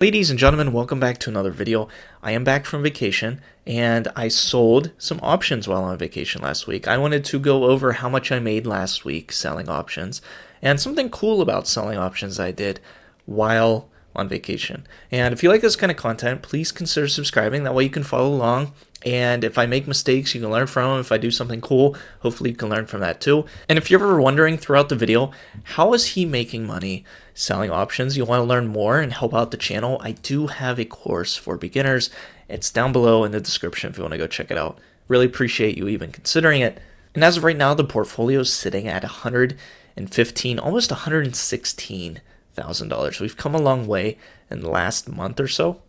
Ladies and gentlemen, welcome back to another video. I am back from vacation and I sold some options while on vacation last week. I wanted to go over how much I made last week selling options and something cool about selling options I did while on vacation. And if you like this kind of content, please consider subscribing. That way you can follow along. And if I make mistakes, you can learn from them. If I do something cool, hopefully you can learn from that too. And if you're ever wondering throughout the video, how is he making money selling options? You want to learn more and help out the channel, I do have a course for beginners. It's down below in the description if you want to go check it out. Really appreciate you even considering it. And as of right now, the portfolio is sitting at almost $116,000. We've come a long way in the last month or so.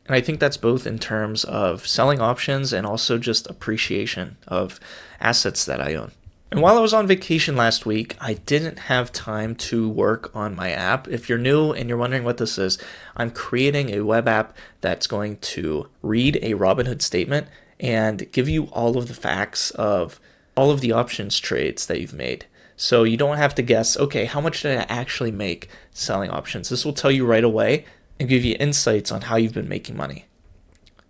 And I think that's both in terms of selling options and also just appreciation of assets that I own. And while I was on vacation last week, I didn't have time to work on my app. If you're new and you're wondering what this is, I'm creating a web app that's going to read a Robinhood statement and give you all of the facts of all of the options trades that you've made. So you don't have to guess, okay, how much did I actually make selling options? This will tell you right away and give you insights on how you've been making money.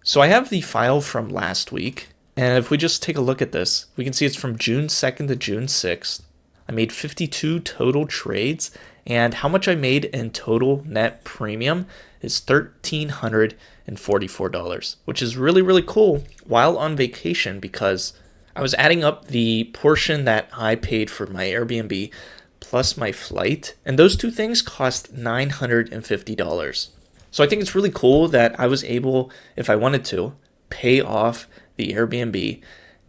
So I have the file from last week, and if we just take a look at this, we can see it's from June 2nd to June 6th. I made 52 total trades, and how much I made in total net premium is $1,344, which is really, really cool while on vacation because I was adding up the portion that I paid for my Airbnb plus my flight, and those two things cost $950. So I think it's really cool that I was able, if I wanted to, pay off the Airbnb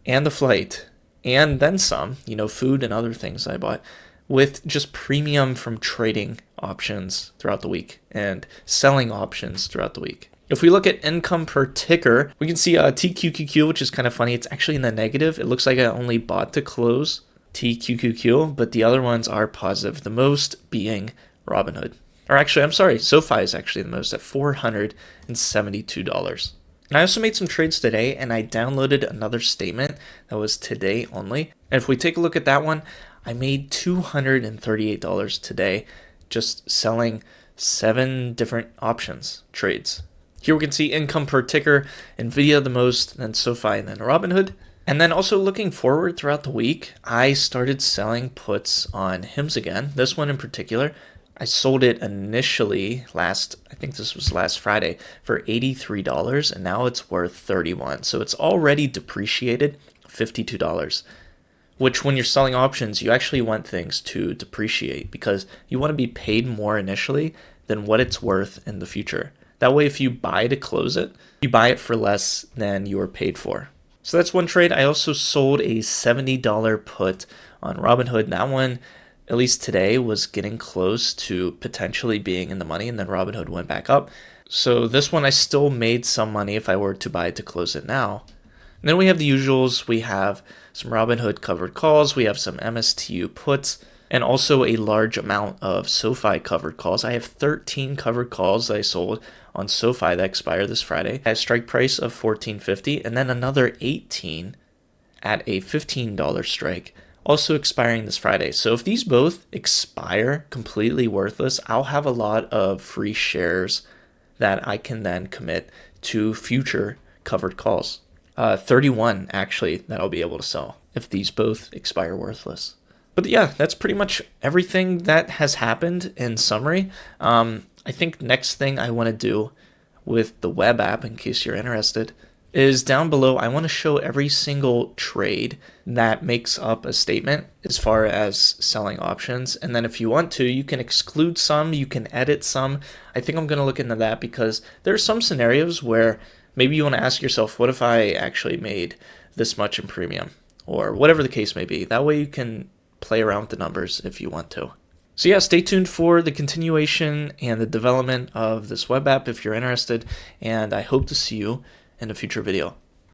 and the flight and then some, food and other things I bought with just premium from trading options throughout the week and selling options throughout the week. If we look at income per ticker, we can see TQQQ, which is kind of funny. It's actually in the negative. It looks like I only bought to close TQQQ, but the other ones are positive, the most being Robinhood. Or actually, I'm sorry, SoFi is actually the most at $472. And I also made some trades today, and I downloaded another statement that was today only. And if we take a look at that one, I made $238 today just selling 7 different options trades. Here we can see income per ticker, NVIDIA the most, then SoFi, and then Robinhood. And then also looking forward throughout the week, I started selling puts on HIMS again. This one in particular, I sold it initially I think this was last Friday, for $83, and now it's worth $31. So it's already depreciated $52, which when you're selling options, you actually want things to depreciate because you want to be paid more initially than what it's worth in the future. That way, if you buy to close it, you buy it for less than you were paid for. So that's one trade. I also sold a $70 put on Robinhood. That one, at least today, was getting close to potentially being in the money, and then Robinhood went back up. So this one I still made some money if I were to buy it to close it now. And then we have the usuals. We have some Robinhood covered calls. We have some MSTU puts, and also a large amount of SoFi covered calls. I have 13 covered calls that I sold on SoFi that expire this Friday at a strike price of $14.50, and then another 18 at a $15 strike, also expiring this Friday. So if these both expire completely worthless, I'll have a lot of free shares that I can then commit to future covered calls. 31 actually that I'll be able to sell if these both expire worthless. But yeah, that's pretty much everything that has happened in summary. I think next thing I want to do with the web app, in case you're interested, is down below, I want to show every single trade that makes up a statement as far as selling options. And then if you want to, you can exclude some, you can edit some. I think I'm going to look into that because there are some scenarios where maybe you want to ask yourself, what if I actually made this much in premium? Or whatever the case may be. That way you can play around with the numbers if you want to. So yeah, stay tuned for the continuation and the development of this web app if you're interested. And I hope to see you in a future video.